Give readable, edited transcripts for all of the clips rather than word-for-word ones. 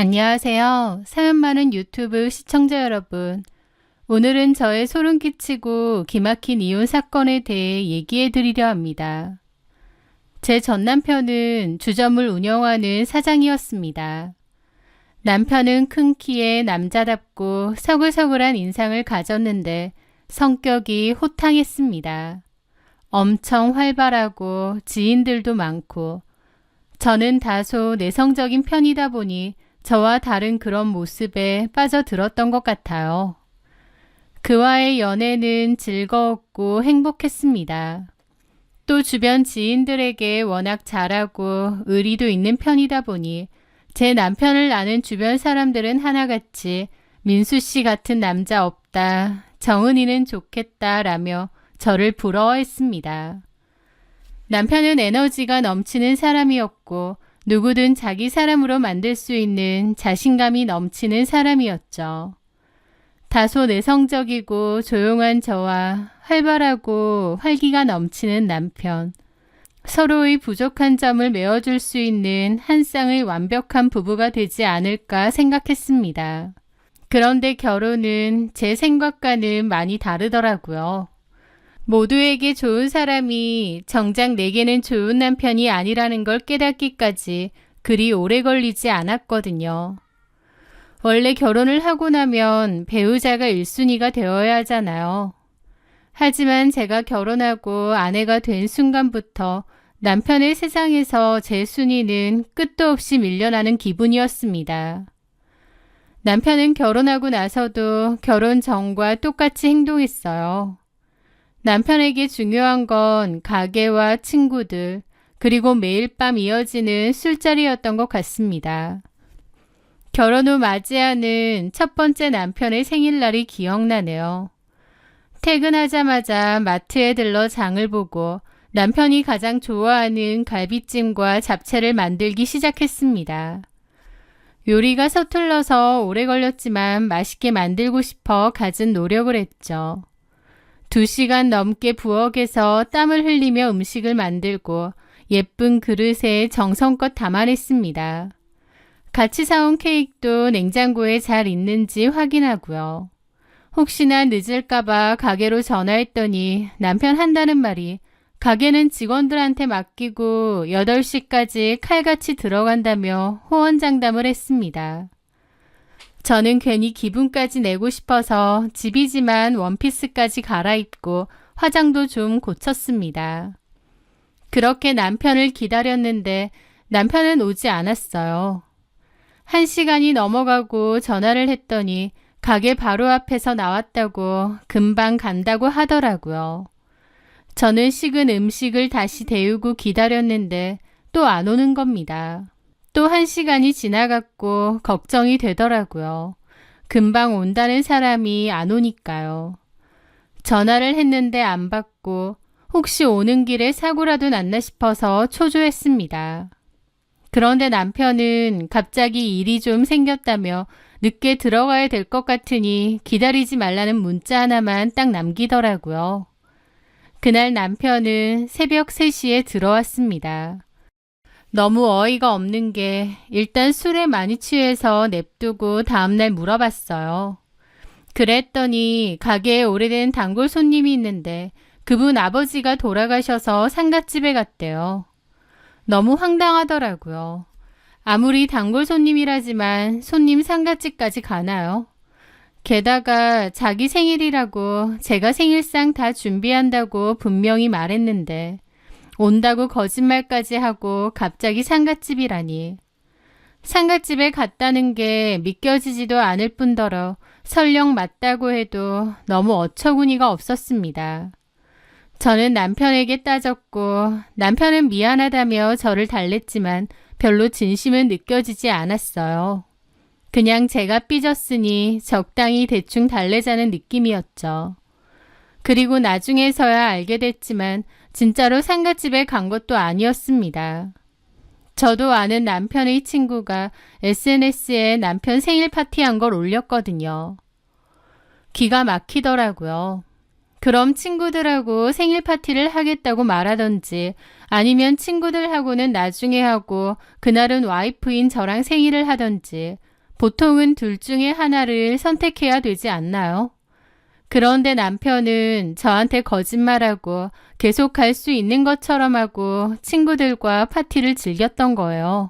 안녕하세요. 사연 많은 유튜브 시청자 여러분. 오늘은 저의 소름 끼치고 기막힌 이혼 사건에 대해 얘기해 드리려 합니다. 제 전 남편은 주점을 운영하는 사장이었습니다. 남편은 큰 키에 남자답고 서글서글한 인상을 가졌는데 성격이 호탕했습니다. 엄청 활발하고 지인들도 많고 저는 다소 내성적인 편이다 보니 저와 다른 그런 모습에 빠져들었던 것 같아요. 그와의 연애는 즐거웠고 행복했습니다. 또 주변 지인들에게 워낙 잘하고 의리도 있는 편이다 보니 제 남편을 아는 주변 사람들은 하나같이 민수 씨 같은 남자 없다, 정은이는 좋겠다 라며 저를 부러워했습니다. 남편은 에너지가 넘치는 사람이었고 누구든 자기 사람으로 만들 수 있는 자신감이 넘치는 사람이었죠. 다소 내성적이고 조용한 저와 활발하고 활기가 넘치는 남편. 서로의 부족한 점을 메워줄 수 있는 한 쌍의 완벽한 부부가 되지 않을까 생각했습니다. 그런데 결혼은 제 생각과는 많이 다르더라고요. 모두에게 좋은 사람이 정작 내게는 좋은 남편이 아니라는 걸 깨닫기까지 그리 오래 걸리지 않았거든요. 원래 결혼을 하고 나면 배우자가 1순위가 되어야 하잖아요. 하지만 제가 결혼하고 아내가 된 순간부터 남편의 세상에서 제 순위는 끝도 없이 밀려나는 기분이었습니다. 남편은 결혼하고 나서도 결혼 전과 똑같이 행동했어요. 남편에게 중요한 건 가게와 친구들, 그리고 매일 밤 이어지는 술자리였던 것 같습니다. 결혼 후 맞이하는 첫 번째 남편의 생일날이 기억나네요. 퇴근하자마자 마트에 들러 장을 보고 남편이 가장 좋아하는 갈비찜과 잡채를 만들기 시작했습니다. 요리가 서툴러서 오래 걸렸지만 맛있게 만들고 싶어 갖은 노력을 했죠. 2시간 넘게 부엌에서 땀을 흘리며 음식을 만들고 예쁜 그릇에 정성껏 담아냈습니다. 같이 사온 케이크도 냉장고에 잘 있는지 확인하고요. 혹시나 늦을까봐 가게로 전화했더니 남편 한다는 말이 가게는 직원들한테 맡기고 8시까지 칼같이 들어간다며 호언장담을 했습니다. 저는 괜히 기분까지 내고 싶어서 집이지만 원피스까지 갈아입고 화장도 좀 고쳤습니다. 그렇게 남편을 기다렸는데 남편은 오지 않았어요. 1시간이 넘어가고 전화를 했더니 가게 바로 앞에서 나왔다고 금방 간다고 하더라고요. 저는 식은 음식을 다시 데우고 기다렸는데 또 안 오는 겁니다. 또 1시간이 지나갔고 걱정이 되더라고요. 금방 온다는 사람이 안 오니까요. 전화를 했는데 안 받고 혹시 오는 길에 사고라도 났나 싶어서 초조했습니다. 그런데 남편은 갑자기 일이 좀 생겼다며 늦게 들어가야 될 것 같으니 기다리지 말라는 문자 하나만 딱 남기더라고요. 그날 남편은 새벽 3시에 들어왔습니다. 너무 어이가 없는 게 일단 술에 많이 취해서 냅두고 다음날 물어봤어요. 그랬더니 가게에 오래된 단골 손님이 있는데 그분 아버지가 돌아가셔서 상갓집에 갔대요. 너무 황당하더라고요. 아무리 단골 손님이라지만 손님 상갓집까지 가나요? 게다가 자기 생일이라고 제가 생일상 다 준비한다고 분명히 말했는데 온다고 거짓말까지 하고 갑자기 상갓집이라니. 상갓집에 갔다는 게 믿겨지지도 않을 뿐더러 설령 맞다고 해도 너무 어처구니가 없었습니다. 저는 남편에게 따졌고 남편은 미안하다며 저를 달랬지만 별로 진심은 느껴지지 않았어요. 그냥 제가 삐졌으니 적당히 대충 달래자는 느낌이었죠. 그리고 나중에서야 알게 됐지만 진짜로 상갓집에 간 것도 아니었습니다. 저도 아는 남편의 친구가 SNS에 남편 생일 파티한 걸 올렸거든요. 기가 막히더라고요. 그럼 친구들하고 생일 파티를 하겠다고 말하던지 아니면 친구들하고는 나중에 하고 그날은 와이프인 저랑 생일을 하던지 보통은 둘 중에 하나를 선택해야 되지 않나요? 그런데 남편은 저한테 거짓말하고 계속 갈 수 있는 것처럼 하고 친구들과 파티를 즐겼던 거예요.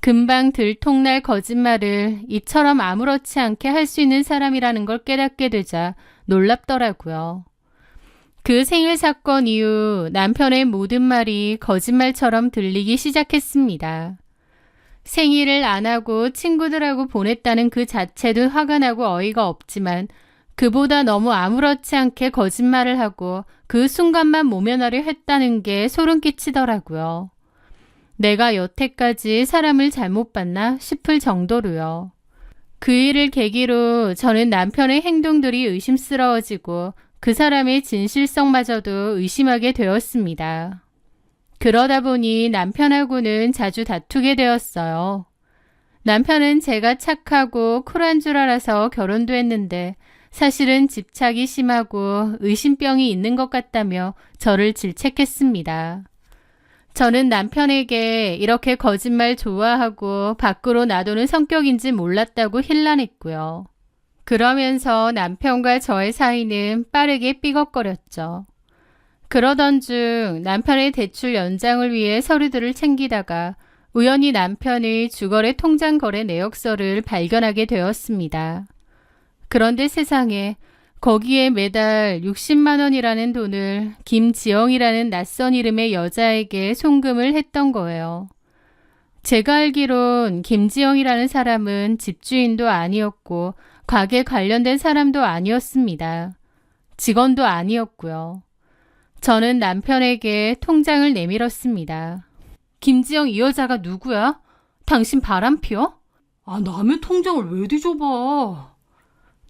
금방 들통날 거짓말을 이처럼 아무렇지 않게 할 수 있는 사람이라는 걸 깨닫게 되자 놀랍더라고요. 그 생일 사건 이후 남편의 모든 말이 거짓말처럼 들리기 시작했습니다. 생일을 안 하고 친구들하고 보냈다는 그 자체도 화가 나고 어이가 없지만 그보다 너무 아무렇지 않게 거짓말을 하고 그 순간만 모면하려 했다는 게 소름 끼치더라고요. 내가 여태까지 사람을 잘못 봤나 싶을 정도로요. 그 일을 계기로 저는 남편의 행동들이 의심스러워지고 그 사람의 진실성마저도 의심하게 되었습니다. 그러다 보니 남편하고는 자주 다투게 되었어요. 남편은 제가 착하고 쿨한 줄 알아서 결혼도 했는데 사실은 집착이 심하고 의심병이 있는 것 같다며 저를 질책했습니다. 저는 남편에게 이렇게 거짓말 좋아하고 밖으로 놔두는 성격인지 몰랐다고 힐난했고요. 그러면서 남편과 저의 사이는 빠르게 삐걱거렸죠. 그러던 중 남편의 대출 연장을 위해 서류들을 챙기다가 우연히 남편의 주거래 통장 거래 내역서를 발견하게 되었습니다. 그런데 세상에 거기에 매달 60만 원이라는 돈을 김지영이라는 낯선 이름의 여자에게 송금을 했던 거예요. 제가 알기론 김지영이라는 사람은 집주인도 아니었고 가게 관련된 사람도 아니었습니다. 직원도 아니었고요. 저는 남편에게 통장을 내밀었습니다. 김지영 이 여자가 누구야? 당신 바람피워? 남의 통장을 왜 뒤져봐?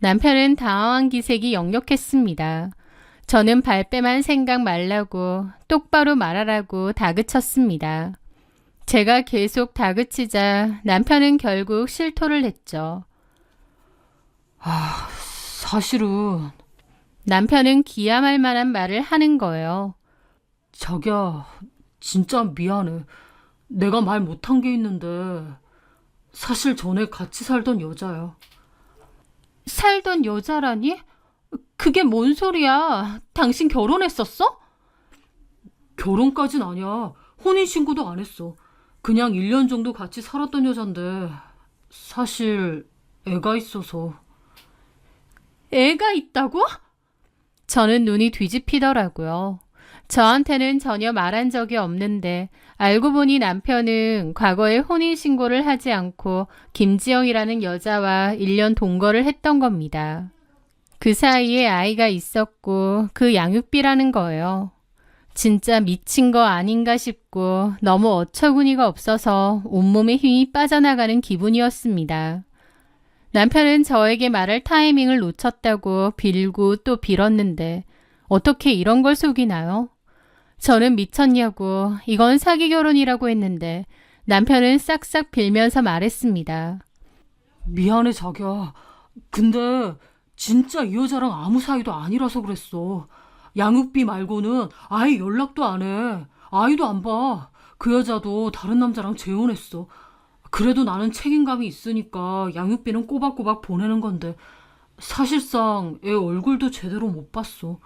남편은 당황한 기색이 역력했습니다. 저는 발뺌한 생각 말라고 똑바로 말하라고 다그쳤습니다. 제가 계속 다그치자 남편은 결국 실토를 했죠. 사실은 남편은 기함할 만한 말을 하는 거예요. 자기야, 진짜 미안해. 내가 말 못한 게 있는데 사실 전에 같이 살던 여자야. 살던 여자라니? 그게 뭔 소리야? 당신 결혼했었어? 결혼까진 아니야. 혼인신고도 안 했어. 그냥 1년 정도 같이 살았던 여잔데 사실 애가 있어서. 애가 있다고? 저는 눈이 뒤집히더라고요. 저한테는 전혀 말한 적이 없는데 알고 보니 남편은 과거에 혼인신고를 하지 않고 김지영이라는 여자와 1년 동거를 했던 겁니다. 그 사이에 아이가 있었고 그 양육비라는 거예요. 진짜 미친 거 아닌가 싶고 너무 어처구니가 없어서 온몸에 힘이 빠져나가는 기분이었습니다. 남편은 저에게 말할 타이밍을 놓쳤다고 빌고 또 빌었는데 어떻게 이런 걸 속이나요? 저는 미쳤냐고 이건 사기 결혼이라고 했는데 남편은 싹싹 빌면서 말했습니다. 미안해 자기야. 근데 진짜 이 여자랑 아무 사이도 아니라서 그랬어. 양육비 말고는 아예 연락도 안 해. 아이도 안 봐. 그 여자도 다른 남자랑 재혼했어. 그래도 나는 책임감이 있으니까 양육비는 꼬박꼬박 보내는 건데 사실상 애 얼굴도 제대로 못 봤어.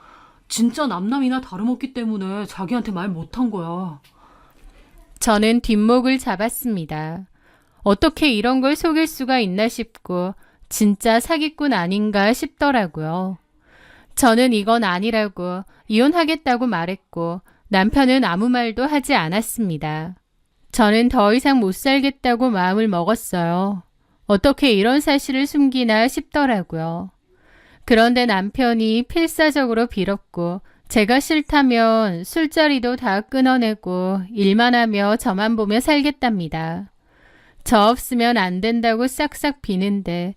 진짜 남남이나 다름없기 때문에 자기한테 말 못한 거야. 저는 뒷목을 잡았습니다. 어떻게 이런 걸 속일 수가 있나 싶고 진짜 사기꾼 아닌가 싶더라고요. 저는 이건 아니라고 이혼하겠다고 말했고 남편은 아무 말도 하지 않았습니다. 저는 더 이상 못 살겠다고 마음을 먹었어요. 어떻게 이런 사실을 숨기나 싶더라고요. 그런데 남편이 필사적으로 빌었고 제가 싫다면 술자리도 다 끊어내고 일만 하며 저만 보며 살겠답니다. 저 없으면 안 된다고 싹싹 비는데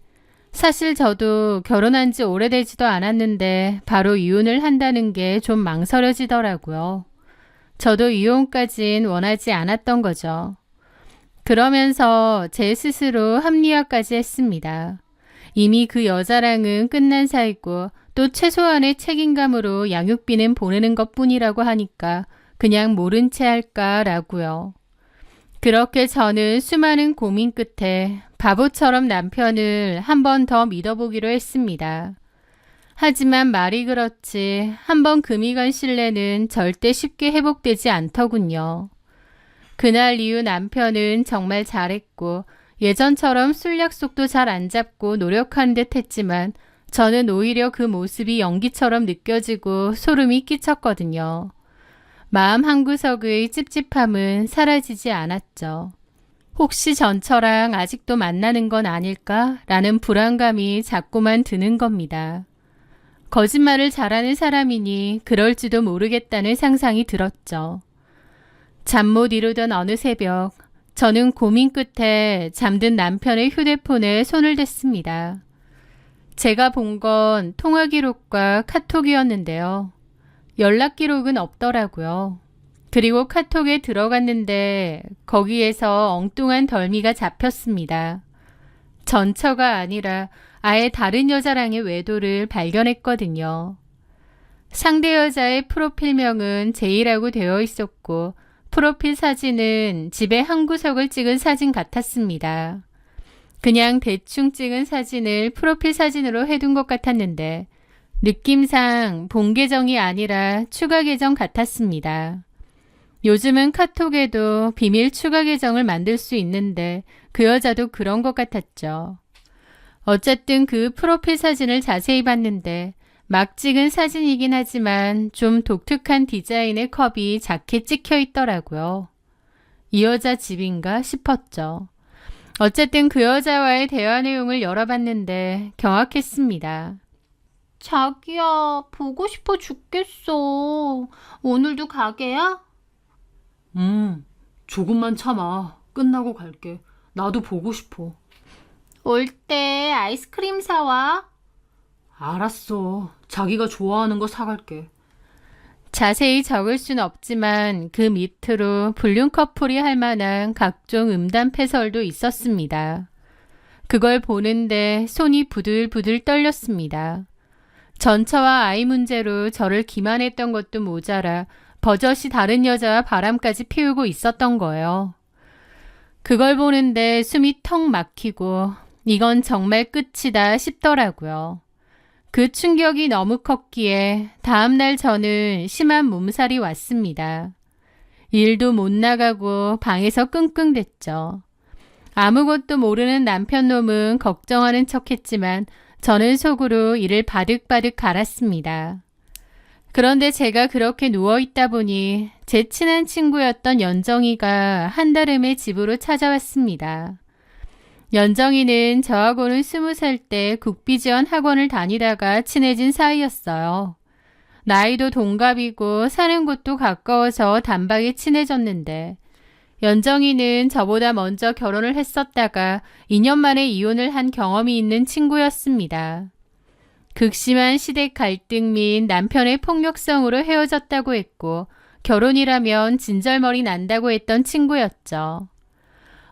사실 저도 결혼한 지 오래되지도 않았는데 바로 이혼을 한다는 게 좀 망설여지더라고요. 저도 이혼까진 원하지 않았던 거죠. 그러면서 제 스스로 합리화까지 했습니다. 이미 그 여자랑은 끝난 사이고 또 최소한의 책임감으로 양육비는 보내는 것뿐이라고 하니까 그냥 모른 채 할까라고요. 그렇게 저는 수많은 고민 끝에 바보처럼 남편을 한 번 더 믿어보기로 했습니다. 하지만 말이 그렇지 한 번 금이 간 신뢰는 절대 쉽게 회복되지 않더군요. 그날 이후 남편은 정말 잘했고 예전처럼 술 약속도 잘 안 잡고 노력하는 듯 했지만 저는 오히려 그 모습이 연기처럼 느껴지고 소름이 끼쳤거든요. 마음 한구석의 찝찝함은 사라지지 않았죠. 혹시 전처랑 아직도 만나는 건 아닐까라는 불안감이 자꾸만 드는 겁니다. 거짓말을 잘하는 사람이니 그럴지도 모르겠다는 상상이 들었죠. 잠 못 이루던 어느 새벽, 저는 고민 끝에 잠든 남편의 휴대폰에 손을 댔습니다. 제가 본 건 통화 기록과 카톡이었는데요. 연락 기록은 없더라고요. 그리고 카톡에 들어갔는데 거기에서 엉뚱한 덜미가 잡혔습니다. 전처가 아니라 아예 다른 여자랑의 외도를 발견했거든요. 상대 여자의 프로필명은 제이라고 되어 있었고 프로필 사진은 집의 한 구석을 찍은 사진 같았습니다. 그냥 대충 찍은 사진을 프로필 사진으로 해둔 것 같았는데 느낌상 본 계정이 아니라 추가 계정 같았습니다. 요즘은 카톡에도 비밀 추가 계정을 만들 수 있는데 그 여자도 그런 것 같았죠. 어쨌든 그 프로필 사진을 자세히 봤는데 막 찍은 사진이긴 하지만 좀 독특한 디자인의 컵이 작게 찍혀 있더라고요. 이 여자 집인가 싶었죠. 어쨌든 그 여자와의 대화 내용을 열어봤는데 경악했습니다. 자기야, 보고 싶어 죽겠어. 오늘도 가게야? 조금만 참아. 끝나고 갈게. 나도 보고 싶어. 올 때 아이스크림 사와. 알았어. 자기가 좋아하는 거 사갈게. 자세히 적을 순 없지만 그 밑으로 불륜 커플이 할 만한 각종 음담패설도 있었습니다. 그걸 보는데 손이 부들부들 떨렸습니다. 전처와 아이 문제로 저를 기만했던 것도 모자라 버젓이 다른 여자와 바람까지 피우고 있었던 거예요. 그걸 보는데 숨이 턱 막히고 이건 정말 끝이다 싶더라고요. 그 충격이 너무 컸기에 다음날 저는 심한 몸살이 왔습니다. 일도 못 나가고 방에서 끙끙댔죠. 아무것도 모르는 남편 놈은 걱정하는 척했지만 저는 속으로 이를 바득바득 갈았습니다. 그런데 제가 그렇게 누워있다 보니 제 친한 친구였던 연정이가 한달음에 집으로 찾아왔습니다. 연정이는 저하고는 20살 때 국비지원 학원을 다니다가 친해진 사이였어요. 나이도 동갑이고 사는 곳도 가까워서 단박에 친해졌는데 연정이는 저보다 먼저 결혼을 했었다가 2년 만에 이혼을 한 경험이 있는 친구였습니다. 극심한 시댁 갈등 및 남편의 폭력성으로 헤어졌다고 했고 결혼이라면 진절머리 난다고 했던 친구였죠.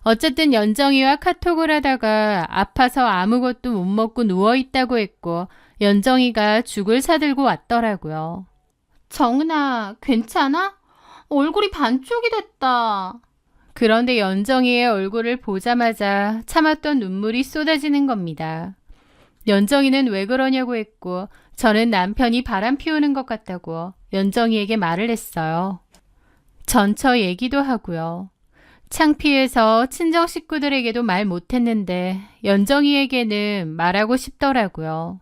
어쨌든 연정이와 카톡을 하다가 아파서 아무것도 못 먹고 누워있다고 했고 연정이가 죽을 사들고 왔더라고요. 정은아, 괜찮아? 얼굴이 반쪽이 됐다. 그런데 연정이의 얼굴을 보자마자 참았던 눈물이 쏟아지는 겁니다. 연정이는 왜 그러냐고 했고 저는 남편이 바람 피우는 것 같다고 연정이에게 말을 했어요. 전처 얘기도 하고요. 창피해서 친정 식구들에게도 말 못했는데 연정이에게는 말하고 싶더라고요.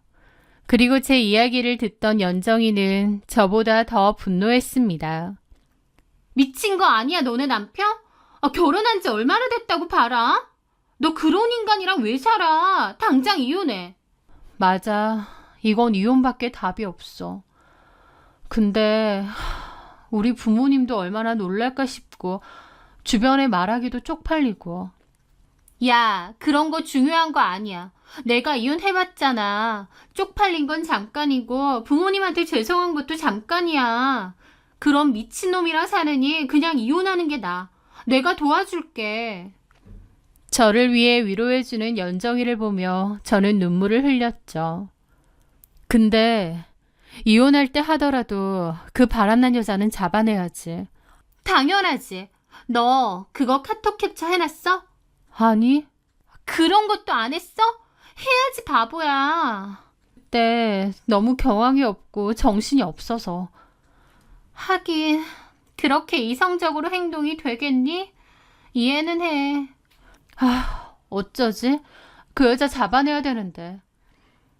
그리고 제 이야기를 듣던 연정이는 저보다 더 분노했습니다. 미친 거 아니야, 너네 남편? 결혼한 지 얼마나 됐다고 봐라? 너 그런 인간이랑 왜 살아? 당장 이혼해. 맞아. 이건 이혼밖에 답이 없어. 근데 우리 부모님도 얼마나 놀랄까 싶고 주변에 말하기도 쪽팔리고. 야, 그런 거 중요한 거 아니야. 내가 이혼해봤잖아. 쪽팔린 건 잠깐이고 부모님한테 죄송한 것도 잠깐이야. 그럼 미친놈이랑 사느니 그냥 이혼하는 게 나아. 내가 도와줄게. 저를 위해 위로해주는 연정이를 보며 저는 눈물을 흘렸죠. 근데 이혼할 때 하더라도 그 바람난 여자는 잡아내야지. 당연하지. 너 그거 카톡 캡처 해놨어? 아니, 그런 것도 안 했어? 해야지 바보야. 그때 너무 경황이 없고 정신이 없어서. 하긴 그렇게 이성적으로 행동이 되겠니? 이해는 해. 어쩌지? 그 여자 잡아내야 되는데.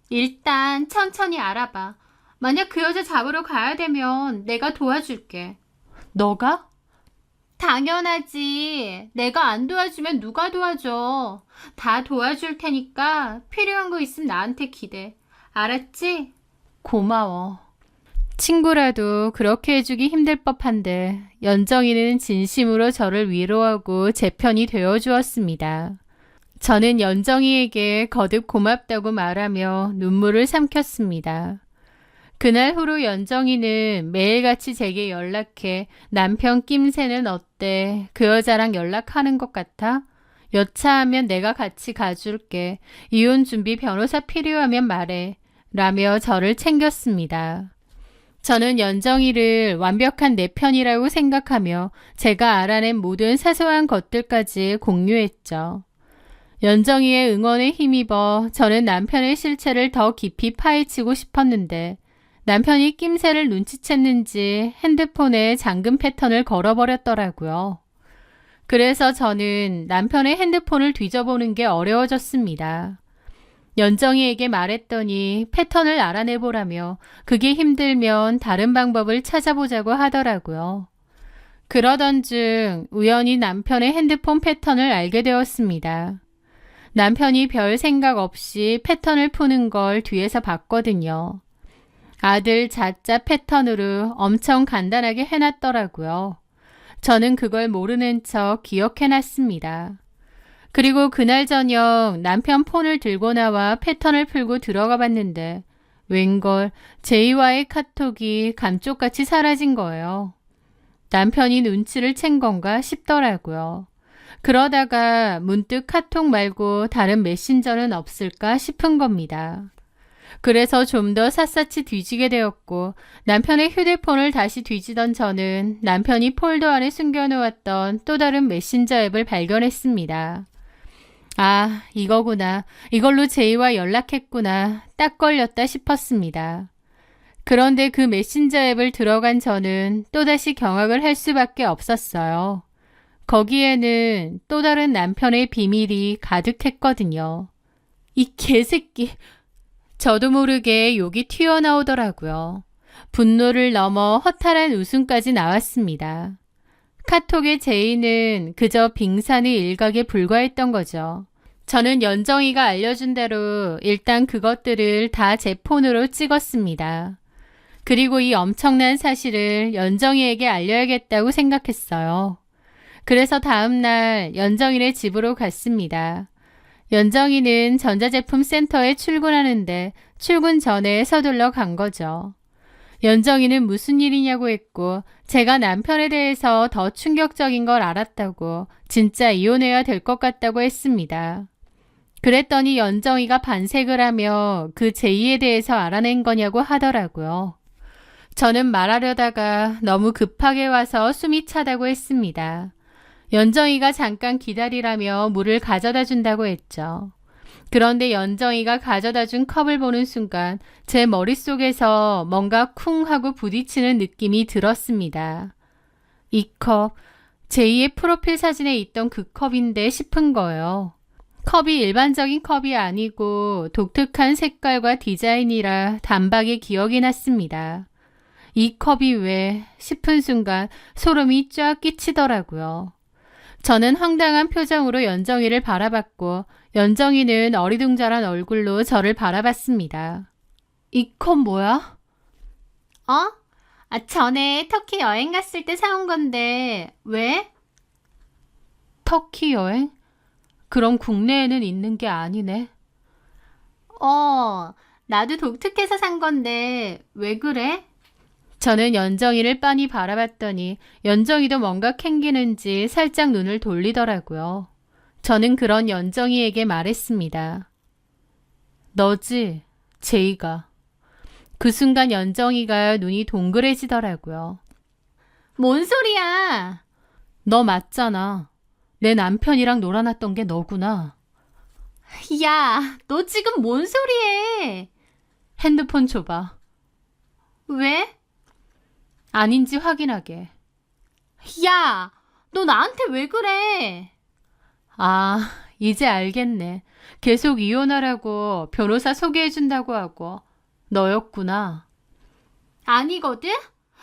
일단 천천히 알아봐. 만약 그 여자 잡으러 가야 되면 내가 도와줄게. 너가? 당연하지. 내가 안 도와주면 누가 도와줘. 다 도와줄 테니까 필요한 거 있으면 나한테 기대. 알았지? 고마워. 친구라도 그렇게 해주기 힘들 법한데 연정이는 진심으로 저를 위로하고 제 편이 되어주었습니다. 저는 연정이에게 거듭 고맙다고 말하며 눈물을 삼켰습니다. 그날 후로 연정이는 매일같이 제게 연락해 남편 낌새는 어때? 그 여자랑 연락하는 것 같아? 여차하면 내가 같이 가줄게. 이혼 준비 변호사 필요하면 말해. 라며 저를 챙겼습니다. 저는 연정이를 완벽한 내 편이라고 생각하며 제가 알아낸 모든 사소한 것들까지 공유했죠. 연정이의 응원에 힘입어 저는 남편의 실체를 더 깊이 파헤치고 싶었는데 남편이 낌새를 눈치챘는지 핸드폰에 잠금 패턴을 걸어버렸더라고요. 그래서 저는 남편의 핸드폰을 뒤져보는 게 어려워졌습니다. 연정이에게 말했더니 패턴을 알아내보라며 그게 힘들면 다른 방법을 찾아보자고 하더라고요. 그러던 중 우연히 남편의 핸드폰 패턴을 알게 되었습니다. 남편이 별 생각 없이 패턴을 푸는 걸 뒤에서 봤거든요. 아들 자자 패턴으로 엄청 간단하게 해놨더라고요. 저는 그걸 모르는 척 기억해놨습니다. 그리고 그날 저녁 남편 폰을 들고 나와 패턴을 풀고 들어가 봤는데 웬걸 제이와의 카톡이 감쪽같이 사라진 거예요. 남편이 눈치를 챈 건가 싶더라고요. 그러다가 문득 카톡 말고 다른 메신저는 없을까 싶은 겁니다. 그래서 좀 더 샅샅이 뒤지게 되었고 남편의 휴대폰을 다시 뒤지던 저는 남편이 폴더 안에 숨겨놓았던 또 다른 메신저 앱을 발견했습니다. 아, 이거구나. 이걸로 제이와 연락했구나. 딱 걸렸다 싶었습니다. 그런데 그 메신저 앱을 들어간 저는 또다시 경악을 할 수밖에 없었어요. 거기에는 또 다른 남편의 비밀이 가득했거든요. 이 개새끼. 저도 모르게 욕이 튀어나오더라고요. 분노를 넘어 허탈한 웃음까지 나왔습니다. 카톡의 제이는 그저 빙산의 일각에 불과했던 거죠. 저는 연정이가 알려준 대로 일단 그것들을 다 제 폰으로 찍었습니다. 그리고 이 엄청난 사실을 연정이에게 알려야겠다고 생각했어요. 그래서 다음날 연정이네 집으로 갔습니다. 연정이는 전자제품 센터에 출근하는데 출근 전에 서둘러 간 거죠. 연정이는 무슨 일이냐고 했고 제가 남편에 대해서 더 충격적인 걸 알았다고 진짜 이혼해야 될 것 같다고 했습니다. 그랬더니 연정이가 반색을 하며 그 제이에 대해서 알아낸 거냐고 하더라고요. 저는 말하려다가 너무 급하게 와서 숨이 차다고 했습니다. 연정이가 잠깐 기다리라며 물을 가져다 준다고 했죠. 그런데 연정이가 가져다 준 컵을 보는 순간 제 머릿속에서 뭔가 쿵 하고 부딪히는 느낌이 들었습니다. 이 컵, 제2의 프로필 사진에 있던 그 컵인데 싶은 거예요. 컵이 일반적인 컵이 아니고 독특한 색깔과 디자인이라 단박에 기억이 났습니다. 이 컵이 왜 싶은 순간 소름이 쫙 끼치더라고요. 저는 황당한 표정으로 연정이를 바라봤고 연정이는 어리둥절한 얼굴로 저를 바라봤습니다. 이 컵 뭐야? 전에 터키 여행 갔을 때 사온 건데 왜? 터키 여행? 그럼 국내에는 있는 게 아니네. 나도 독특해서 산 건데 왜 그래? 저는 연정이를 빤히 바라봤더니 연정이도 뭔가 캥기는지 살짝 눈을 돌리더라고요. 저는 그런 연정이에게 말했습니다. 너지, 제이가. 그 순간 연정이가 눈이 동그래지더라고요. 뭔 소리야? 너 맞잖아. 내 남편이랑 놀아놨던 게 너구나. 야, 너 지금 뭔 소리해? 핸드폰 줘봐. 왜? 아닌지 확인하게. 야, 너 나한테 왜 그래? 아, 이제 알겠네. 계속 이혼하라고 변호사 소개해준다고 하고 너였구나. 아니거든?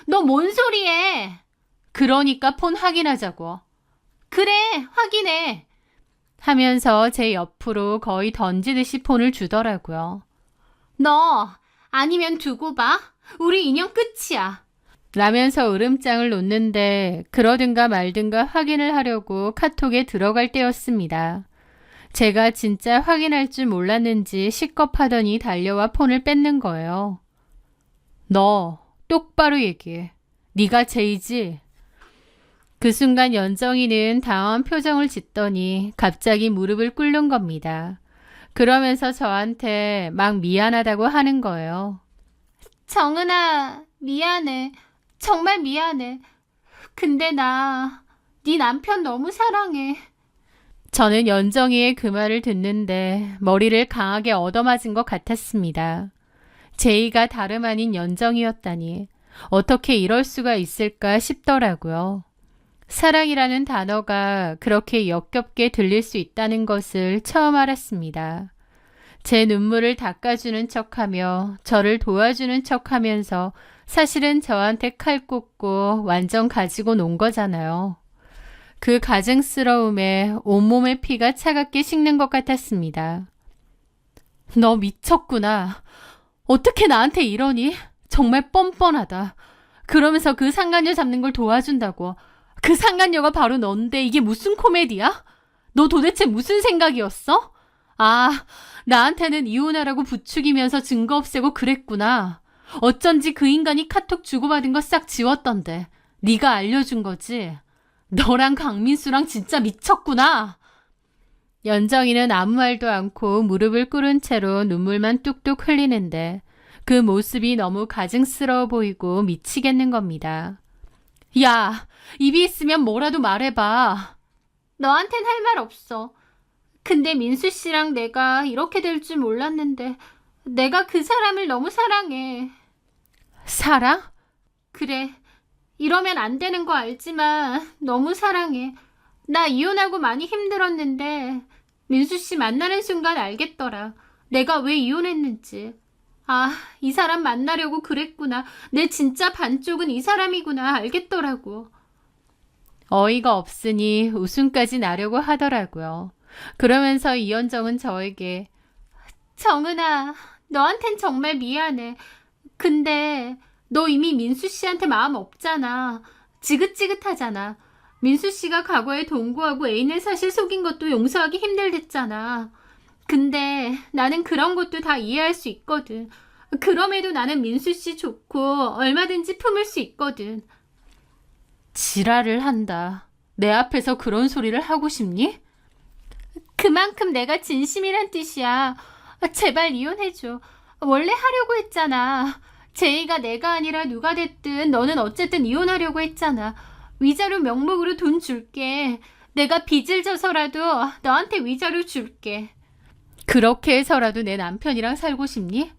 너 뭔 소리해? 그러니까 폰 확인하자고. 그래, 확인해. 하면서 제 옆으로 거의 던지듯이 폰을 주더라고요. 너 아니면 두고 봐. 우리 인연 끝이야. 라면서 으름장을 놓는데 그러든가 말든가 확인을 하려고 카톡에 들어갈 때였습니다. 제가 진짜 확인할 줄 몰랐는지 식겁하더니 달려와 폰을 뺏는 거예요. 너 똑바로 얘기해. 네가 제이지? 그 순간 연정이는 당황한 표정을 짓더니 갑자기 무릎을 꿇는 겁니다. 그러면서 저한테 막 미안하다고 하는 거예요. 정은아, 미안해. 정말 미안해. 근데 나 네 남편 너무 사랑해. 저는 연정이의 그 말을 듣는데 머리를 강하게 얻어맞은 것 같았습니다. 제이가 다름 아닌 연정이었다니 어떻게 이럴 수가 있을까 싶더라고요. 사랑이라는 단어가 그렇게 역겹게 들릴 수 있다는 것을 처음 알았습니다. 제 눈물을 닦아주는 척하며 저를 도와주는 척하면서 사실은 저한테 칼 꽂고 완전 가지고 논 거잖아요. 그 가증스러움에 온몸의 피가 차갑게 식는 것 같았습니다. 너 미쳤구나. 어떻게 나한테 이러니? 정말 뻔뻔하다. 그러면서 그 상간녀 잡는 걸 도와준다고. 그 상간녀가 바로 넌데 이게 무슨 코미디야? 너 도대체 무슨 생각이었어? 아, 나한테는 이혼하라고 부추기면서 증거 없애고 그랬구나. 어쩐지 그 인간이 카톡 주고받은 거 싹 지웠던데. 네가 알려준 거지? 너랑 강민수랑 진짜 미쳤구나. 연정이는 아무 말도 않고 무릎을 꿇은 채로 눈물만 뚝뚝 흘리는데 그 모습이 너무 가증스러워 보이고 미치겠는 겁니다. 야, 입이 있으면 뭐라도 말해봐. 너한텐 할 말 없어. 근데 민수 씨랑 내가 이렇게 될 줄 몰랐는데 내가 그 사람을 너무 사랑해. 사랑? 그래. 이러면 안 되는 거 알지만 너무 사랑해. 나 이혼하고 많이 힘들었는데 민수 씨 만나는 순간 알겠더라. 내가 왜 이혼했는지. 아, 이 사람 만나려고 그랬구나. 내 진짜 반쪽은 이 사람이구나 알겠더라고. 어이가 없으니 웃음까지 나려고 하더라고요. 그러면서 이현정은 저에게 정은아, 너한텐 정말 미안해. 근데 너 이미 민수 씨한테 마음 없잖아. 지긋지긋하잖아. 민수 씨가 과거에 동거하고 애인을 사실 속인 것도 용서하기 힘들댔잖아. 근데 나는 그런 것도 다 이해할 수 있거든. 그럼에도 나는 민수 씨 좋고 얼마든지 품을 수 있거든. 지랄을 한다. 내 앞에서 그런 소리를 하고 싶니? 그만큼 내가 진심이란 뜻이야. 제발 이혼해줘. 원래 하려고 했잖아. 제이가 내가 아니라 누가 됐든 너는 어쨌든 이혼하려고 했잖아. 위자료 명목으로 돈 줄게. 내가 빚을 져서라도 너한테 위자료 줄게. 그렇게 해서라도 내 남편이랑 살고 싶니?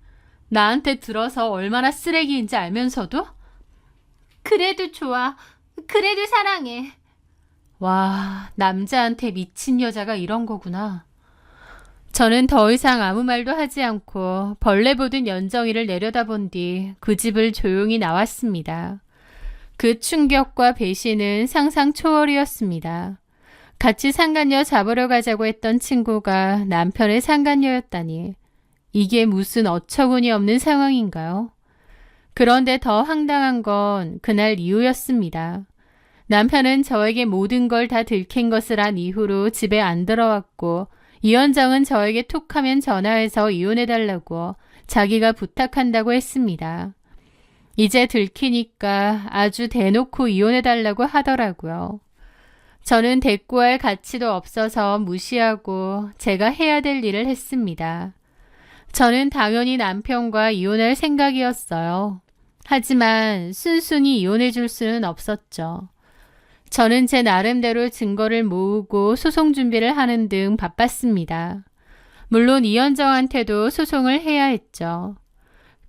나한테 들어서 얼마나 쓰레기인지 알면서도? 그래도 좋아. 그래도 사랑해. 와, 남자한테 미친 여자가 이런 거구나. 저는 더 이상 아무 말도 하지 않고 벌레 보듯 연정이를 내려다본 뒤 그 집을 조용히 나왔습니다. 그 충격과 배신은 상상 초월이었습니다. 같이 상간녀 잡으러 가자고 했던 친구가 남편의 상간녀였다니 이게 무슨 어처구니 없는 상황인가요? 그런데 더 황당한 건 그날 이후였습니다. 남편은 저에게 모든 걸 다 들킨 것을 안 이후로 집에 안 들어왔고 이현정은 저에게 툭하면 전화해서 이혼해달라고 자기가 부탁한다고 했습니다. 이제 들키니까 아주 대놓고 이혼해달라고 하더라고요. 저는 대꾸할 가치도 없어서 무시하고 제가 해야 될 일을 했습니다. 저는 당연히 남편과 이혼할 생각이었어요. 하지만 순순히 이혼해 줄 수는 없었죠. 저는 제 나름대로 증거를 모으고 소송 준비를 하는 등 바빴습니다. 물론 이현정한테도 소송을 해야 했죠.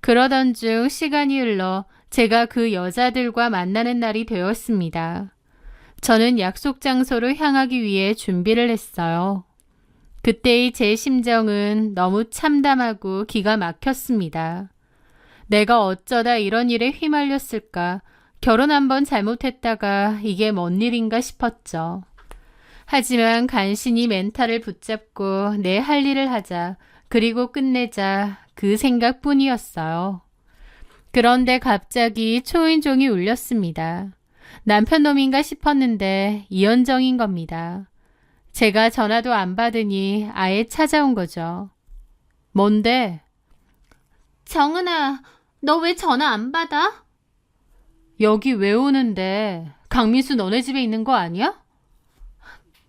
그러던 중 시간이 흘러 제가 그 여자들과 만나는 날이 되었습니다. 저는 약속 장소로 향하기 위해 준비를 했어요. 그때의 제 심정은 너무 참담하고 기가 막혔습니다. 내가 어쩌다 이런 일에 휘말렸을까? 결혼 한번 잘못했다가 이게 뭔 일인가 싶었죠. 하지만 간신히 멘탈을 붙잡고 내 할 일을 하자, 그리고 끝내자 그 생각뿐이었어요. 그런데 갑자기 초인종이 울렸습니다. 남편 놈인가 싶었는데 이현정인 겁니다. 제가 전화도 안 받으니 아예 찾아온 거죠. 뭔데? 정은아, 너 왜 전화 안 받아? 여기 왜 오는데? 강민수 너네 집에 있는 거 아니야?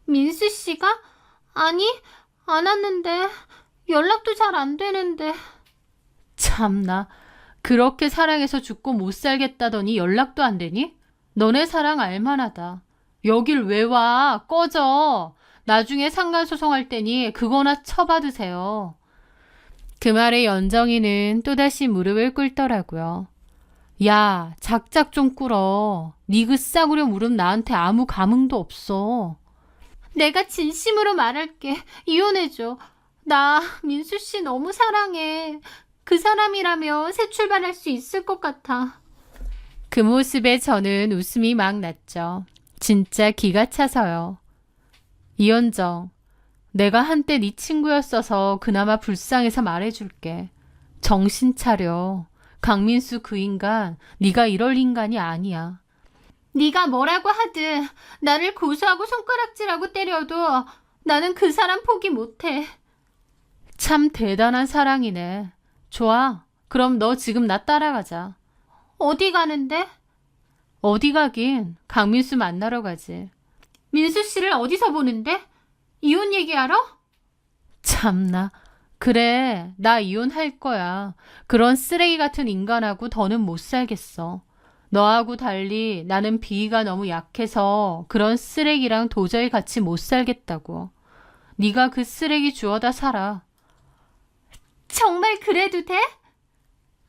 민수 씨가? 아니, 안 왔는데. 연락도 잘 안 되는데. 참나, 그렇게 사랑해서 죽고 못 살겠다더니 연락도 안 되니? 너네 사랑 알만하다. 여길 왜 와? 꺼져. 나중에 상간소송할 테니 그거나 쳐받으세요. 그 말에 연정이는 또다시 무릎을 꿇더라고요. 야, 작작 좀 꿇어. 네 그 싸구려 무릎 나한테 아무 감흥도 없어. 내가 진심으로 말할게. 이혼해줘. 나 민수 씨 너무 사랑해. 그 사람이라면 새 출발할 수 있을 것 같아. 그 모습에 저는 웃음이 막 났죠. 진짜 기가 차서요. 이현정, 내가 한때 네 친구였어서 그나마 불쌍해서 말해줄게. 정신 차려. 강민수 그 인간, 네가 이럴 인간이 아니야. 네가 뭐라고 하든 나를 고소하고 손가락질하고 때려도 나는 그 사람 포기 못해. 참 대단한 사랑이네. 좋아. 그럼 너 지금 나 따라가자. 어디 가는데? 어디 가긴 강민수 만나러 가지. 민수 씨를 어디서 보는데? 이혼 얘기하러? 참나. 그래, 나 이혼할 거야. 그런 쓰레기 같은 인간하고 더는 못 살겠어. 너하고 달리 나는 비위가 너무 약해서 그런 쓰레기랑 도저히 같이 못 살겠다고. 네가 그 쓰레기 주워다 살아. 정말 그래도 돼?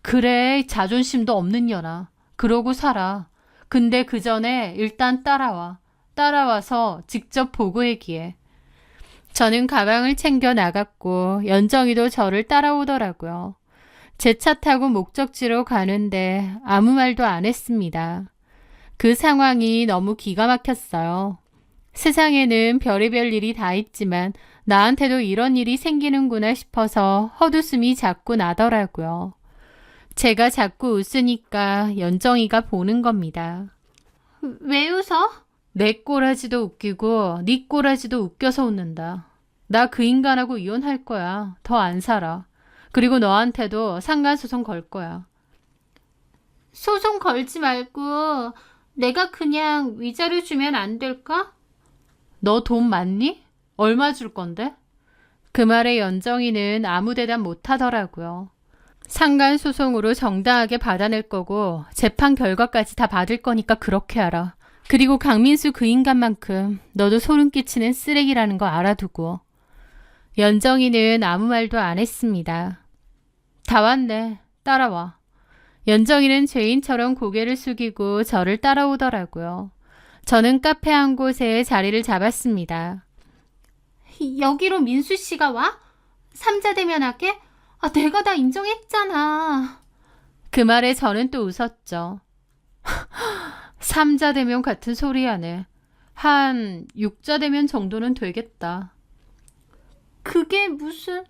그래, 자존심도 없는 년아. 그러고 살아. 근데 그 전에 일단 따라와. 따라와서 직접 보고 얘기해. 저는 가방을 챙겨 나갔고 연정이도 저를 따라오더라고요. 제 차 타고 목적지로 가는데 아무 말도 안 했습니다. 그 상황이 너무 기가 막혔어요. 세상에는 별의별 일이 다 있지만 나한테도 이런 일이 생기는구나 싶어서 헛웃음이 자꾸 나더라고요. 제가 자꾸 웃으니까 연정이가 보는 겁니다. 왜 웃어? 내 꼬라지도 웃기고 네 꼬라지도 웃겨서 웃는다. 나 그 인간하고 이혼할 거야. 더 안 살아. 그리고 너한테도 상간소송 걸 거야. 소송 걸지 말고 내가 그냥 위자료 주면 안 될까? 너 돈 많니? 얼마 줄 건데? 그 말에 연정이는 아무 대답 못 하더라고요. 상간소송으로 정당하게 받아낼 거고 재판 결과까지 다 받을 거니까 그렇게 알아. 그리고 강민수 그 인간만큼 너도 소름 끼치는 쓰레기라는 거 알아두고. 연정이는 아무 말도 안 했습니다. 다 왔네. 따라와. 연정이는 죄인처럼 고개를 숙이고 저를 따라오더라고요. 저는 카페 한 곳에 자리를 잡았습니다. 여기로 민수 씨가 와? 삼자 대면하게? 내가 다 인정했잖아. 그 말에 저는 또 웃었죠. 삼자 대면 같은 소리 하네. 한 6자 대면 정도는 되겠다. 그게 무슨...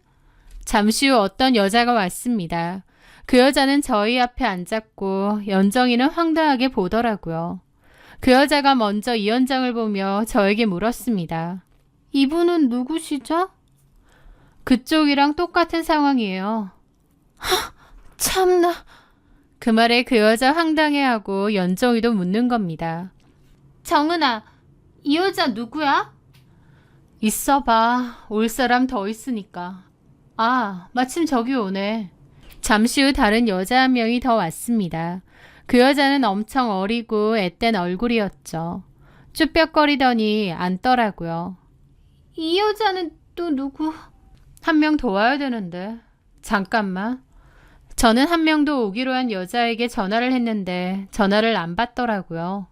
잠시 후 어떤 여자가 왔습니다. 그 여자는 저희 앞에 앉았고 연정이는 황당하게 보더라고요. 그 여자가 먼저 이현정을 보며 저에게 물었습니다. 이분은 누구시죠? 그쪽이랑 똑같은 상황이에요. 참나. 그 말에 그 여자 황당해하고 연정이도 묻는 겁니다. 정은아, 이 여자 누구야? 있어봐. 올 사람 더 있으니까. 마침 저기 오네. 잠시 후 다른 여자 한 명이 더 왔습니다. 그 여자는 엄청 어리고 앳된 얼굴이었죠. 쭈뼛거리더니 앉더라고요. 이 여자는 또 누구? 한 명 더 와야 되는데. 잠깐만. 저는 한 명 더 오기로 한 여자에게 전화를 했는데 전화를 안 받더라고요.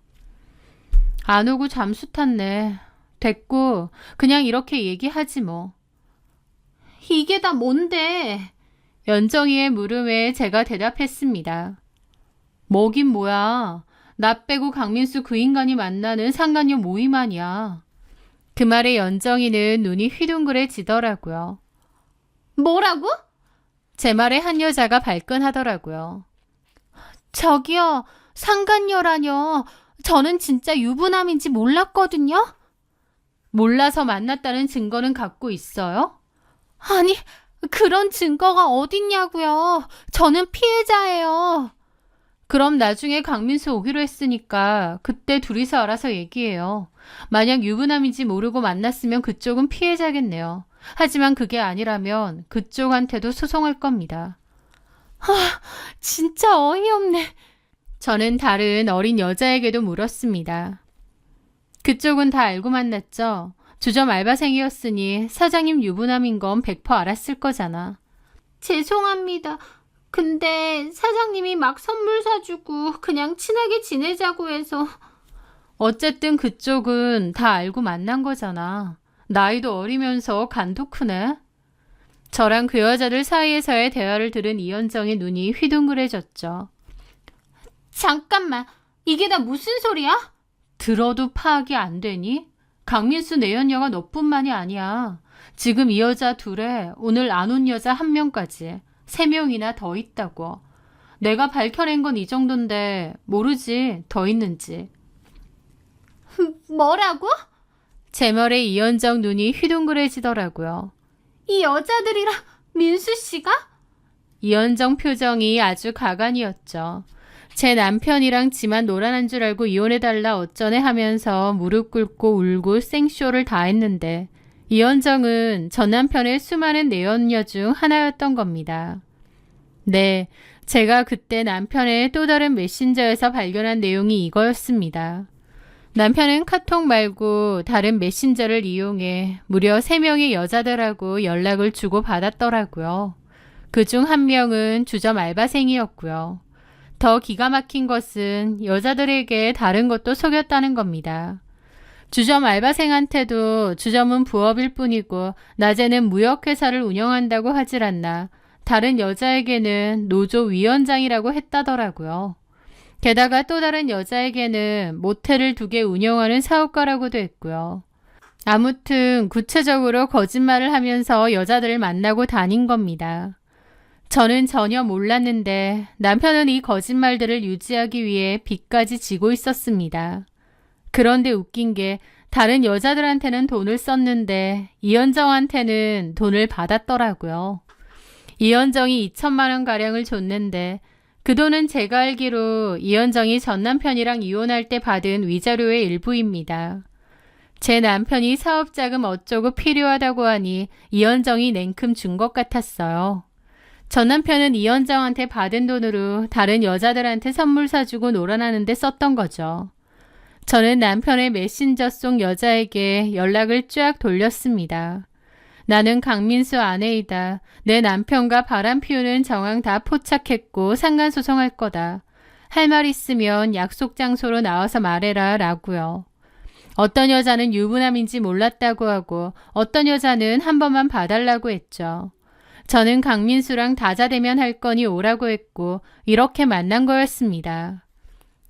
안 오고 잠수 탔네. 됐고 그냥 이렇게 얘기하지 뭐. 이게 다 뭔데? 연정이의 물음에 제가 대답했습니다. 뭐긴 뭐야. 나 빼고 강민수 그 인간이 만나는 상간녀 모임 아니야. 그 말에 연정이는 눈이 휘둥그레지더라고요. 뭐라고? 제 말에 한 여자가 발끈하더라고요. 저기요, 상간녀라뇨. 저는 진짜 유부남인지 몰랐거든요. 몰라서 만났다는 증거는 갖고 있어요? 아니, 그런 증거가 어딨냐고요. 저는 피해자예요. 그럼 나중에 강민수 오기로 했으니까 그때 둘이서 알아서 얘기해요. 만약 유부남인지 모르고 만났으면 그쪽은 피해자겠네요. 하지만 그게 아니라면 그쪽한테도 소송할 겁니다. 진짜 어이없네. 저는 다른 어린 여자에게도 물었습니다. 그쪽은 다 알고 만났죠? 주점 알바생이었으니 사장님 유부남인 건 100% 알았을 거잖아. 죄송합니다. 근데 사장님이 막 선물 사주고 그냥 친하게 지내자고 해서. 어쨌든 그쪽은 다 알고 만난 거잖아. 나이도 어리면서 간도 크네. 저랑 그 여자들 사이에서의 대화를 들은 이현정의 눈이 휘둥그레졌죠. 잠깐만, 이게 다 무슨 소리야? 들어도 파악이 안 되니? 강민수 내연녀가 너뿐만이 아니야. 지금 이 여자 둘에 오늘 안 온 여자 한 명까지 3명이나 더 있다고. 내가 밝혀낸 건 이 정도인데 모르지 더 있는지. 뭐라고? 제 말에 이현정 눈이 휘둥그레지더라고요. 이 여자들이랑 민수 씨가? 이현정 표정이 아주 가관이었죠. 제 남편이랑 지만 놀아난 줄 알고 이혼해달라 어쩌네 하면서 무릎 꿇고 울고 생쇼를 다 했는데 이현정은 전 남편의 수많은 내연녀 중 하나였던 겁니다. 네, 제가 그때 남편의 또 다른 메신저에서 발견한 내용이 이거였습니다. 남편은 카톡 말고 다른 메신저를 이용해 무려 3명의 여자들하고 연락을 주고받았더라고요. 그중 한 명은 주점 알바생이었고요. 더 기가 막힌 것은 여자들에게 다른 것도 속였다는 겁니다. 주점 알바생한테도 주점은 부업일 뿐이고 낮에는 무역회사를 운영한다고 하질 않나 다른 여자에게는 노조 위원장이라고 했다더라고요. 게다가 또 다른 여자에게는 모텔을 2개 운영하는 사업가라고도 했고요. 아무튼 구체적으로 거짓말을 하면서 여자들을 만나고 다닌 겁니다. 저는 전혀 몰랐는데 남편은 이 거짓말들을 유지하기 위해 빚까지 지고 있었습니다. 그런데 웃긴 게 다른 여자들한테는 돈을 썼는데 이현정한테는 돈을 받았더라고요. 이현정이 2천만 원 가량을 줬는데 그 돈은 제가 알기로 이현정이 전 남편이랑 이혼할 때 받은 위자료의 일부입니다. 제 남편이 사업자금 어쩌고 필요하다고 하니 이현정이 냉큼 준 것 같았어요. 전 남편은 이현정한테 받은 돈으로 다른 여자들한테 선물 사주고 놀아나는데 썼던 거죠. 저는 남편의 메신저 속 여자에게 연락을 쫙 돌렸습니다. 나는 강민수 아내이다. 내 남편과 바람 피우는 정황 다 포착했고 상간소송할 거다. 할 말 있으면 약속 장소로 나와서 말해라 라고요. 어떤 여자는 유부남인지 몰랐다고 하고 어떤 여자는 한 번만 봐달라고 했죠. 저는 강민수랑 다자대면 할 거니 오라고 했고 이렇게 만난 거였습니다.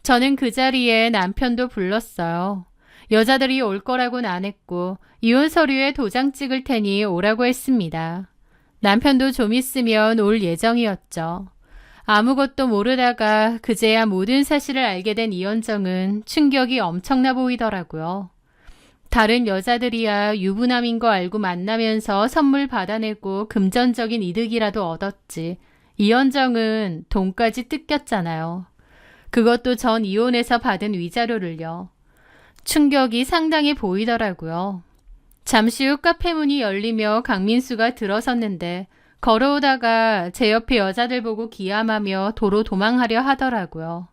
저는 그 자리에 남편도 불렀어요. 여자들이 올 거라고는 안 했고 이혼 서류에 도장 찍을 테니 오라고 했습니다. 남편도 좀 있으면 올 예정이었죠. 아무것도 모르다가 그제야 모든 사실을 알게 된 이현정은 충격이 엄청나 보이더라고요. 다른 여자들이야 유부남인 거 알고 만나면서 선물 받아내고 금전적인 이득이라도 얻었지. 이현정은 돈까지 뜯겼잖아요. 그것도 전 이혼해서 받은 위자료를요. 충격이 상당히 보이더라고요. 잠시 후 카페 문이 열리며 강민수가 들어섰는데 걸어오다가 제 옆에 여자들 보고 기함하며 도로 도망하려 하더라고요.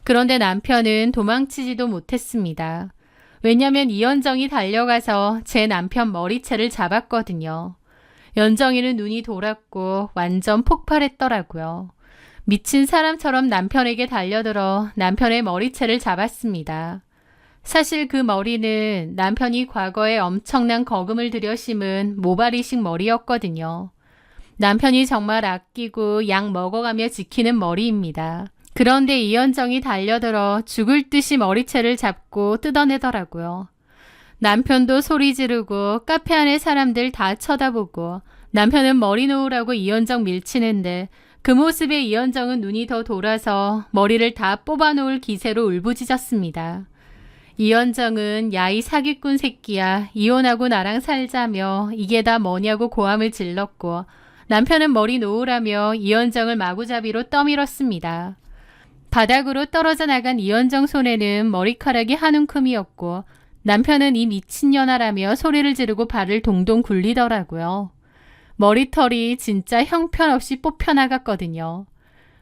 그런데 남편은 도망치지도 못했습니다. 왜냐면 이현정이 달려가서 제 남편 머리채를 잡았거든요. 연정이는 눈이 돌았고 완전 폭발했더라고요. 미친 사람처럼 남편에게 달려들어 남편의 머리채를 잡았습니다. 사실 그 머리는 남편이 과거에 엄청난 거금을 들여 심은 모발이식 머리였거든요. 남편이 정말 아끼고 약 먹어가며 지키는 머리입니다. 그런데 이현정이 달려들어 죽을 듯이 머리채를 잡고 뜯어내더라고요. 남편도 소리 지르고 카페 안에 사람들 다 쳐다보고 남편은 머리 놓으라고 이현정 밀치는데 그 모습에 이현정은 눈이 더 돌아서 머리를 다 뽑아놓을 기세로 울부짖었습니다. 이현정은 야 이 사기꾼 새끼야 이혼하고 나랑 살자며 이게 다 뭐냐고 고함을 질렀고 남편은 머리 놓으라며 이현정을 마구잡이로 떠밀었습니다. 바닥으로 떨어져 나간 이현정 손에는 머리카락이 한 움큼이었고 남편은 이 미친년아라며 소리를 지르고 발을 동동 굴리더라고요. 머리털이 진짜 형편없이 뽑혀나갔거든요.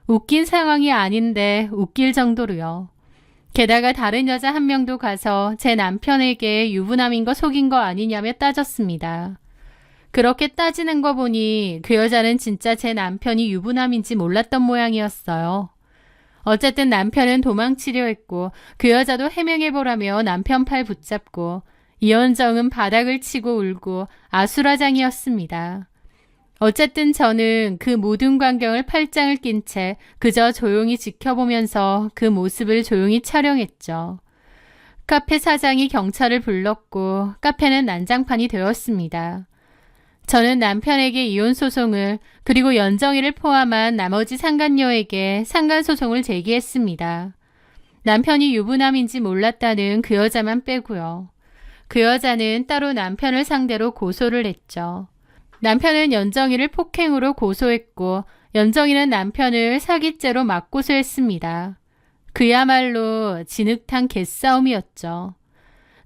웃긴 상황이 아닌데 웃길 정도로요. 게다가 다른 여자 한 명도 가서 제 남편에게 유부남인 거 속인 거 아니냐며 따졌습니다. 그렇게 따지는 거 보니 그 여자는 진짜 제 남편이 유부남인지 몰랐던 모양이었어요. 어쨌든 남편은 도망치려 했고 그 여자도 해명해보라며 남편 팔 붙잡고 이현정은 바닥을 치고 울고 아수라장이었습니다. 어쨌든 저는 그 모든 광경을 팔짱을 낀 채 그저 조용히 지켜보면서 그 모습을 조용히 촬영했죠. 카페 사장이 경찰을 불렀고 카페는 난장판이 되었습니다. 저는 남편에게 이혼 소송을 그리고 연정이를 포함한 나머지 상간녀에게 상간소송을 제기했습니다. 남편이 유부남인지 몰랐다는 그 여자만 빼고요. 그 여자는 따로 남편을 상대로 고소를 했죠. 남편은 연정이를 폭행으로 고소했고 연정이는 남편을 사기죄로 맞고소했습니다. 그야말로 진흙탕 개싸움이었죠.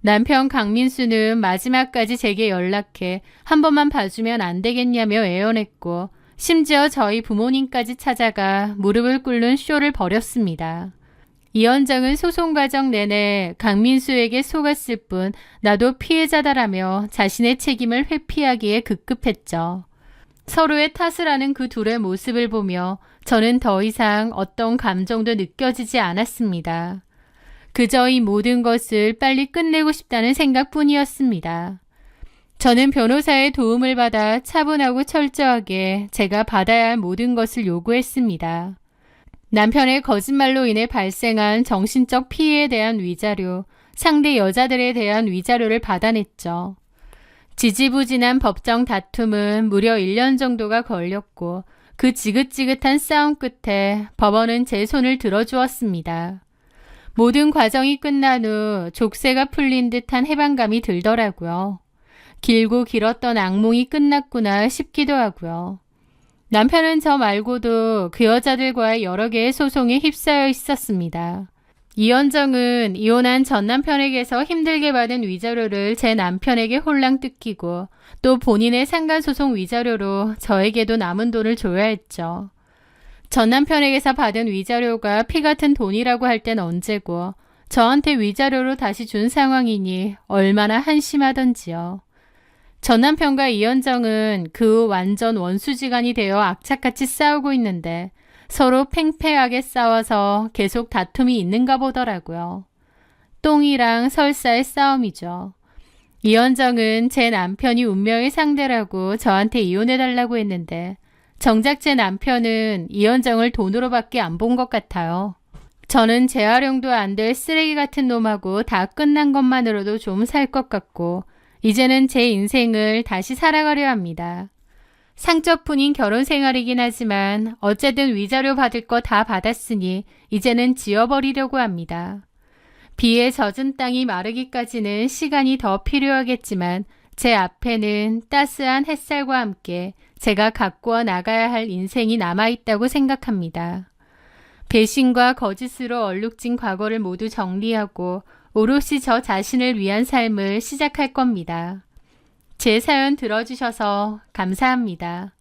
남편 강민수는 마지막까지 제게 연락해 한 번만 봐주면 안 되겠냐며 애원했고 심지어 저희 부모님까지 찾아가 무릎을 꿇는 쇼를 벌였습니다. 이현정은 소송 과정 내내 강민수에게 속았을 뿐 나도 피해자다라며 자신의 책임을 회피하기에 급급했죠. 서로의 탓을 하는 그 둘의 모습을 보며 저는 더 이상 어떤 감정도 느껴지지 않았습니다. 그저 이 모든 것을 빨리 끝내고 싶다는 생각뿐이었습니다. 저는 변호사의 도움을 받아 차분하고 철저하게 제가 받아야 할 모든 것을 요구했습니다. 남편의 거짓말로 인해 발생한 정신적 피해에 대한 위자료, 상대 여자들에 대한 위자료를 받아냈죠. 지지부진한 법정 다툼은 무려 1년 정도가 걸렸고 그 지긋지긋한 싸움 끝에 법원은 제 손을 들어주었습니다. 모든 과정이 끝난 후 족쇄가 풀린 듯한 해방감이 들더라고요. 길고 길었던 악몽이 끝났구나 싶기도 하고요. 남편은 저 말고도 그 여자들과의 여러 개의 소송에 휩싸여 있었습니다. 이현정은 이혼한 전 남편에게서 힘들게 받은 위자료를 제 남편에게 홀랑 뜯기고 또 본인의 상간소송 위자료로 저에게도 남은 돈을 줘야 했죠. 전 남편에게서 받은 위자료가 피 같은 돈이라고 할 땐 언제고 저한테 위자료로 다시 준 상황이니 얼마나 한심하던지요. 전 남편과 이현정은 그 후 완전 원수지간이 되어 악착같이 싸우고 있는데 서로 팽팽하게 싸워서 계속 다툼이 있는가 보더라고요. 똥이랑 설사의 싸움이죠. 이현정은 제 남편이 운명의 상대라고 저한테 이혼해달라고 했는데 정작 제 남편은 이현정을 돈으로밖에 안 본 것 같아요. 저는 재활용도 안 될 쓰레기 같은 놈하고 다 끝난 것만으로도 좀 살 것 같고 이제는 제 인생을 다시 살아가려 합니다. 상처뿐인 결혼 생활이긴 하지만 어쨌든 위자료 받을 거 다 받았으니 이제는 지워버리려고 합니다. 비에 젖은 땅이 마르기까지는 시간이 더 필요하겠지만 제 앞에는 따스한 햇살과 함께 제가 가꾸어 나가야 할 인생이 남아있다고 생각합니다. 배신과 거짓으로 얼룩진 과거를 모두 정리하고 오롯이 저 자신을 위한 삶을 시작할 겁니다. 제 사연 들어주셔서 감사합니다.